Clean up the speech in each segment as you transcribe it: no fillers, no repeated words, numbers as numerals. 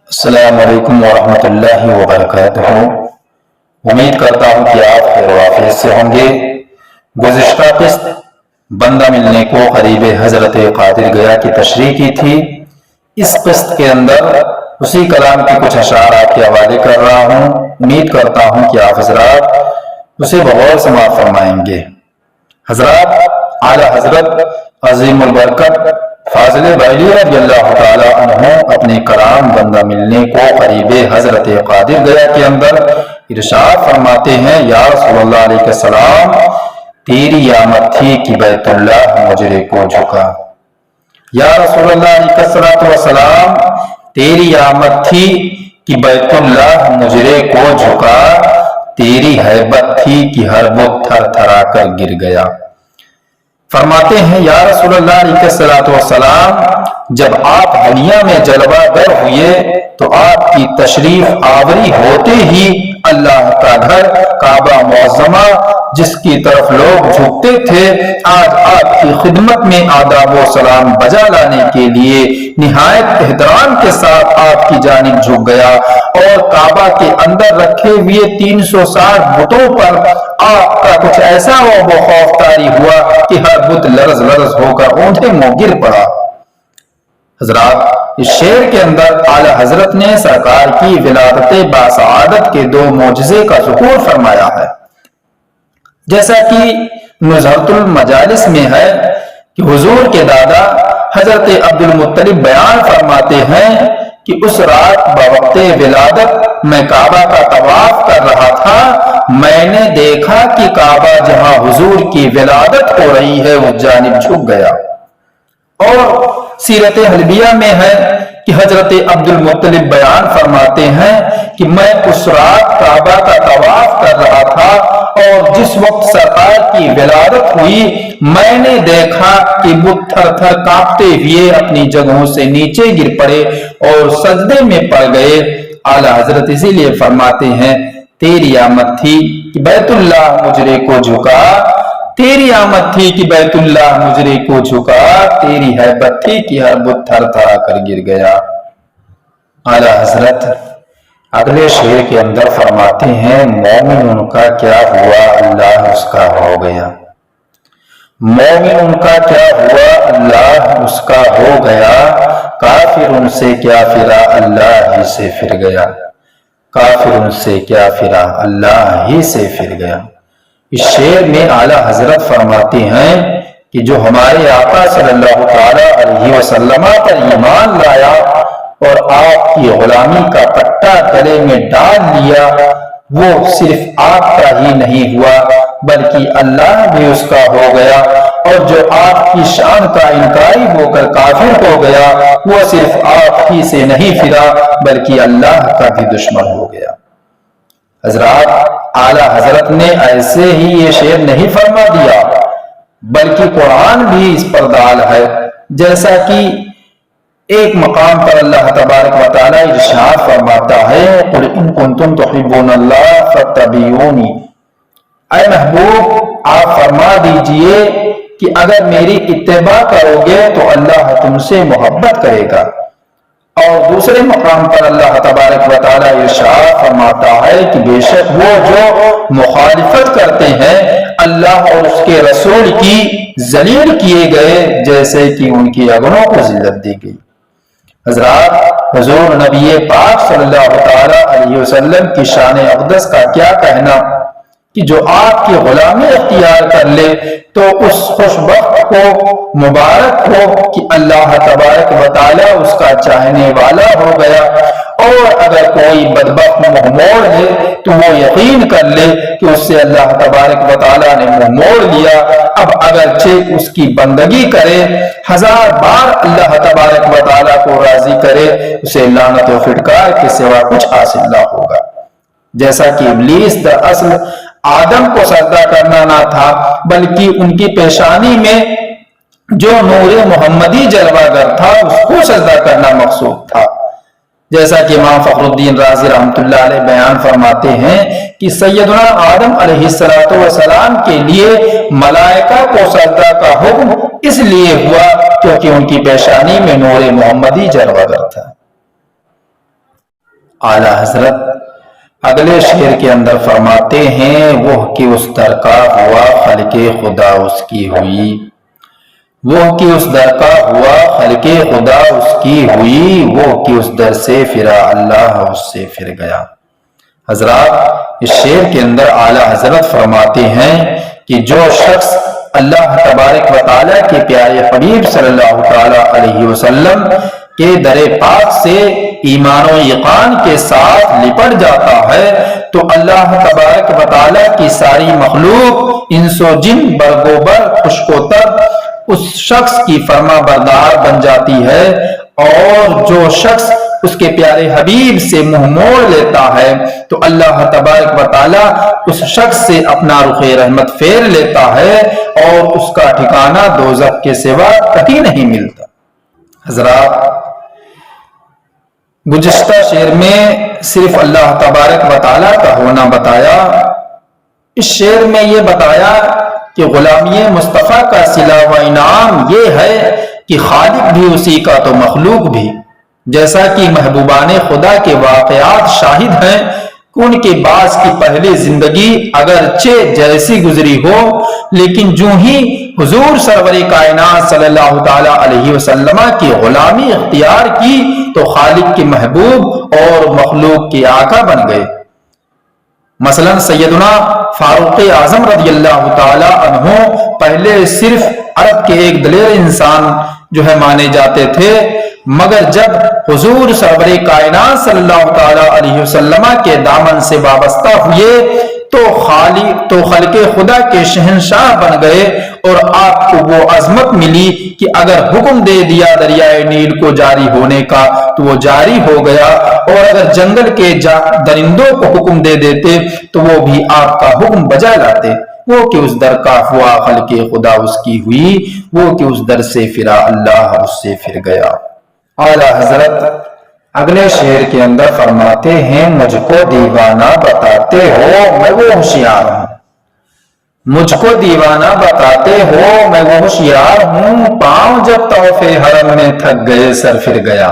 السلام علیکم ورحمۃ اللہ وبرکاتہ۔ امید کرتا ہوں کہ آپ خیر و عافیت سے ہوں گے۔ گزشتہ قسط بندہ ملنے کو قریب حضرت قادر گیا کی تشریح کی تھی۔ اس قسط کے اندر اسی کلام کے کچھ اشعار آپ کے حوالے کر رہا ہوں۔ امید کرتا ہوں کہ آپ حضرات اسے بغور سماعت فرمائیں گے۔ حضرات، اعلی حضرت عظیم البرکت فاضل بریلوی رضی اللہ تعالی عنہ اپنے کلام بندہ ملنے کو قریب حضرت قادر گیا کے اندر ارشاد فرماتے ہیں، یا رسول اللہ علیہ السلام، تیری آمد تھی کہ بیت اللہ مجرے کو جھکا۔ یا رسول اللہ علیہ السلام، تیری آمد تھی کہ بیت اللہ مجرے کو جھکا، تیری ہیبت تھی کہ ہر بت تھر تھرا کر گر گیا۔ فرماتے ہیں، یا رسول اللہ علیہ السلام، جب آپ دنیا میں جلوہ گر ہوئے تو آپ کی تشریف آوری ہوتے ہی اللہ کا گھر کعبہ معظمہ جس کی طرف لوگ جھکتے تھے، آج آپ کی خدمت میں آداب و سلام بجا لانے کے لیے نہایت احترام کے ساتھ آپ کی جانب جھک گیا، اور کعبہ کے اندر رکھے ہوئے 360 بتوں پر آپ کا کچھ ایسا و خوف طاری ہوا کہ ہر بت لرز لرز ہو کر اونٹے منہ گر پڑا۔ حضرات، اس شعر کے اندر اعلی حضرت نے سرکار کی ولادت باسعادت کے دو معجزے کا ذکر فرمایا ہے۔ جیسا کہ نزہۃ المجالس میں ہے کہ حضور کے دادا حضرت عبد المطلب بیان فرماتے ہیں کہ اس رات بوقت ولادت میں کعبہ کا طواف کر رہا تھا، میں نے دیکھا کہ کعبہ جہاں حضور کی ولادت ہو رہی ہے اس جانب جھک گیا۔ اور سیرت حلبیہ میں ہے کہ حضرت عبد المطلب بیان فرماتے ہیں کہ میں اس رات کعبہ کا طواف کر رہا تھا، اور جس وقت سرکار کی ولادت ہوئی میں نے دیکھا کہ بت تھر تھر کانپتے ہوئے اپنی جگہوں سے نیچے گر پڑے اور سجدے میں پڑ گئے۔ اعلی حضرت اسی لیے فرماتے ہیں، تیری آمد تھی کہ بیت اللہ مجرے کو جھکا، تیری آمد تھی کہ بیت اللہ مجرے کو جھکا، تیری ہیبت تھی کہ ہر بت تھر تھرا کر گر گیا۔ اعلی حضرت اگلے شعر کے اندر فرماتے ہیں، مومن ان کا کیا ہوا اللہ اس کا ہو گیا، مومن ان کا کیا ہوا اللہ اس کا ہو گیا، کافر ان سے کیا پھرا اللہ ہی سے پھر گیا، کافر ان سے کیا پھرا اللہ ہی سے پھر گیا۔ اس شعر میں اعلی حضرت فرماتے ہیں کہ جو ہمارے آقا صلی اللہ تعالی علیہ وسلم پر ایمان لایا اور آپ کی غلامی کا پٹا گلے میں ڈال لیا، وہ صرف آپ کا ہی نہیں ہوا بلکہ اللہ بھی اس کا ہو گیا، اور جو آپ کی شان کا انکاری ہو کر کافر ہو گیا وہ صرف آپ ہی سے نہیں پھرا بلکہ اللہ کا بھی دشمن ہو گیا۔ حضرات، اعلی حضرت نے ایسے ہی یہ شعر نہیں فرما دیا بلکہ قرآن بھی اس پر دال ہے، جیسا کہ ایک مقام پر اللہ تبارک و تعالی ارشاد فرماتا ہے، قُلْ إِن كُنتُمْ تُحِبُّونَ اللَّهَ فَاتَّبِعُونِي، اے محبوب آپ فرما دیجئے کہ اگر میری اتباع کرو گے تو اللہ تم سے محبت کرے گا۔ اور دوسرے مقام پر اللہ تبارک و تعالی ارشاد فرماتا ہے کہ بے شک وہ جو مخالفت کرتے ہیں اللہ اور اس کے رسول کی ذلیل کیے گئے جیسے کہ ان کی اگنوں کو ذلت دی گئی۔ حضرات، حضور نبی پاک صلی اللہ تعالی علیہ وسلم کی شان اقدس کا کیا کہنا کہ جو آپ کی غلامی اختیار کر لے تو اس خوش بخت کو مبارک ہو کہ اللہ تبارک و تعالی اس کا چاہنے والا ہو گیا، اور اگر کوئی بدبخت منہ موڑ لے تو وہ یقین کر لے کہ اس سے اللہ تبارک و تعالی نے منہ موڑ لیا۔ اب اگرچہ اس کی بندگی کرے، ہزار بار اللہ تبارک و تعالی کو راضی کرے، اسے لعنت و پھٹکار کے سوا کچھ حاصل نہ ہوگا۔ جیسا کہ ابلیس دراصل آدم کو سجدہ کرنا نہ تھا بلکہ ان کی پیشانی میں جو نور محمدی جلوہ گر تھا اس کو سجدہ کرنا مقصود تھا۔ جیسا کہ امام فخر الدین رازی رحمۃ اللہ علیہ بیان فرماتے ہیں کہ سیدنا آدم علیہ السلام کے لیے ملائکہ کو سجدہ کا حکم اس لیے ہوا کیونکہ ان کی پیشانی میں نور محمدی جلوہ گر تھا۔ اعلی حضرت اگلے شعر کے اندر فرماتے ہیں وہ کہ اس در کا ہوا خلق خدا اس کی ہوئی، وہ کہ اس در کا ہوا خلق خدا اس کی ہوئی، وہ کہ اس در سے پھرا اللہ اس سے پھر گیا۔ حضرات اس شعر کے اندر اعلی حضرت فرماتے ہیں کہ جو شخص اللہ تبارک و تعالیٰ کے پیارے حبیب صلی اللہ تعالیٰ علیہ وسلم کے در پاک سے ایمان و یقین کے ساتھ لپٹ جاتا ہے تو اللہ تبارک و تعالیٰ کی ساری مخلوق انس و جن برگوبر خشکوتر اس شخص کی فرما بردار بن جاتی ہے، اور جو شخص اس کے پیارے حبیب سے منہ موڑ لیتا ہے تو اللہ تبارک و تعالیٰ اس شخص سے اپنا رخ رحمت پھیر لیتا ہے اور اس کا ٹھکانہ دوزخ کے سوا کہیں نہیں ملتا۔ حضرات گزشتہ شعر میں صرف اللہ تبارک و تعالیٰ کا ہونا بتایا، اس شعر میں یہ بتایا کہ غلامی مصطفیٰ کا صلہ و انعام یہ ہے کہ خالق بھی اسی کا تو مخلوق بھی، جیسا کہ محبوبان خدا کے واقعات شاہد ہیں کہ ان کے بعض کی پہلی زندگی اگرچہ جیسی گزری ہو لیکن جو ہی حضور سرور کائنات صلی اللہ تعالی علیہ وسلم کی غلامی اختیار کی تو خالق کے محبوب اور مخلوق کے آقا بن گئے۔ مثلا سیدنا فاروق اعظم رضی اللہ تعالی عنہ پہلے صرف عرب کے ایک دلیر انسان جو ہے مانے جاتے تھے، مگر جب حضور سرور کائنات صلی اللہ تعالی علیہ وسلم کے دامن سے وابستہ ہوئے تو خلق خدا کے شہنشاہ بن گئے، اور آپ کو وہ عظمت ملی کہ اگر حکم دے دیا دریائے نیل کو جاری ہونے کا تو وہ جاری ہو گیا، اور اگر جنگل کے درندوں کو حکم دے دیتے تو وہ بھی آپ کا حکم بجا لاتے۔ وہ کہ اس در کا ہوا خلق خدا اس کی ہوئی، وہ کہ اس در سے پھرا اللہ اس سے پھر گیا۔ اعلیٰ حضرت اگلے شعر کے اندر فرماتے ہیں مجھ کو دیوانہ بتاتے ہو میں وہ ہوشیار ہوں، مجھ کو دیوانہ بتاتے ہو میں وہ ہوشیار ہوں، پاؤں جب طواف حرم میں تھک گئے سر پھر گیا۔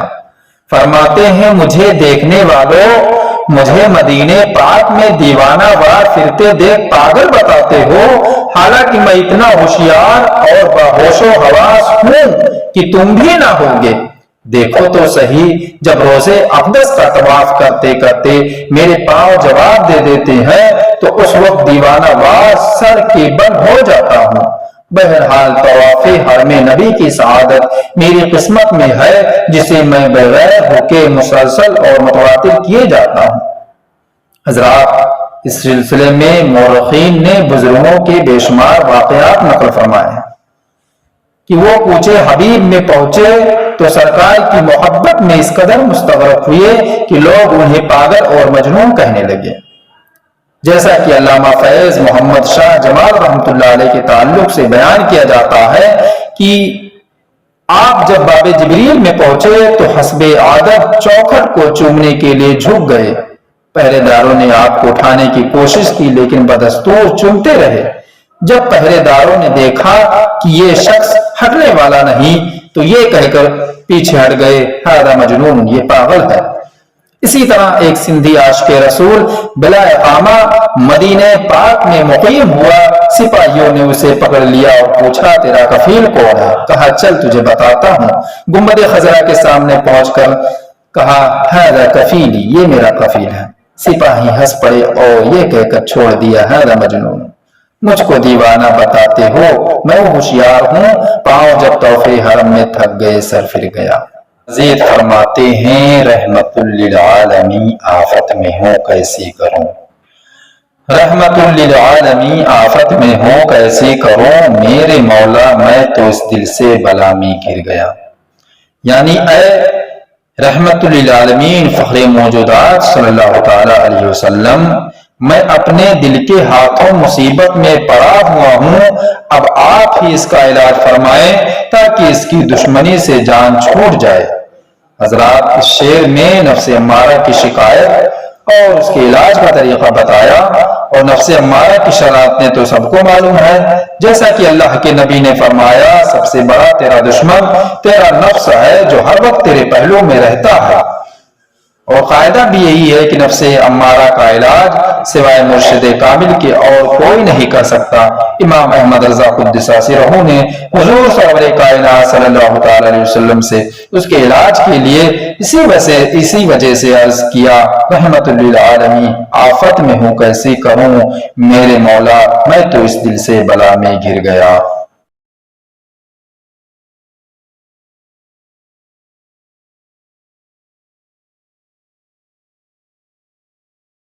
فرماتے ہیں مجھے دیکھنے والوں مجھے مدینے پاک میں دیوانہ وار پھرتے دیکھ پاگل بتاتے ہو، حالانکہ میں اتنا ہوشیار اور باہوش و حواس ہوں کہ تم بھی نہ ہوگے۔ دیکھو تو صحیح جب روزے اقدس کا طواف کرتے کرتے میرے پاؤں جواب دے دیتے ہیں تو اس وقت دیوانہ وار سر کے بل ہو جاتا ہوں۔ بہرحال طواف حرم نبی کی سعادت میری قسمت میں ہے جسے میں بغیر رکے مسلسل اور متواتر کیے جاتا ہوں۔ حضرات اس سلسلے میں مورخین نے بزرگوں کے بے شمار واقعات نقل فرمائے ہیں کہ وہ کوچے حبیب میں پہنچے تو سرکار کی محبت میں اس قدر مستغرق ہوئے کہ لوگ انہیں پاگل اور مجنون کہنے لگے، جیسا کہ علامہ فیض محمد شاہ جمال رحمۃ اللہ علیہ کے تعلق سے بیان کیا جاتا ہے کہ آپ جب باب جبریل میں پہنچے تو حسب عادت چوکھٹ کو چومنے کے لیے جھک گئے۔ پہرے داروں نے آپ کو اٹھانے کی کوشش کی لیکن بدستور چومتے رہے۔ جب پہرے داروں نے دیکھا کہ یہ شخص ہٹنے والا نہیں تو یہ کہہ کر پیچھے ہٹ گئے، ہذا مجنون، یہ پاگل ہے۔ اسی طرح ایک سندھی عاشق رسول بلا اقامہ مدینہ پاک میں مقیم ہوا، سپاہیوں نے اسے پکڑ لیا اور پوچھا تیرا کفیل کون ہے؟ کہا چل تجھے بتاتا ہوں۔ گنبد خضرا کے سامنے پہنچ کر کہا ھذا کفیلی، یہ میرا کفیل ہے۔ سپاہی ہنس پڑے اور یہ کہہ کر چھوڑ دیا ھذا مجنون، مجھ کو دیوانہ بتاتے ہو میں وہ ہوشیار ہوں، پاؤں جب طواف حرم میں تھک گئے سر پھر گیا۔ مزید فرماتے ہیں رحمت للعالمین آفت میں ہوں کیسی کروں، رحمت للعالمین آفت میں ہوں کیسی کروں، میرے مولا میں تو اس دل سے بلا میں گر گیا۔ یعنی اے رحمت للعالمین فخر موجودات صلی اللہ تعالی علیہ وسلم، میں اپنے دل کے ہاتھوں مصیبت میں پڑا ہوا ہوں، اب آپ ہی اس کا علاج فرمائیں تاکہ اس کی دشمنی سے جان چھوٹ جائے۔ حضرات اس شعر میں نفس امارہ کی شکایت اور اس کے علاج کا طریقہ بتایا، اور نفس امارہ کی شرارتیں تو سب کو معلوم ہے، جیسا کہ اللہ کے نبی نے فرمایا سب سے بڑا تیرا دشمن تیرا نفس ہے جو ہر وقت تیرے پہلو میں رہتا ہے۔ اور قاعدہ بھی یہی ہے کہ نفس امارہ کا علاج سوائے مرشد کامل کے اور کوئی نہیں کر سکتا۔ امام احمد رضا قدس سرہ نے حضور سرور کائنات صلی اللہ تعالی علیہ وسلم سے اس کے علاج کے لیے اسی وجہ سے عرض کیا، رحمت للعالمین، آفت میں ہوں کیسے کروں میرے مولا، میں تو اس دل سے بلا میں گر گیا۔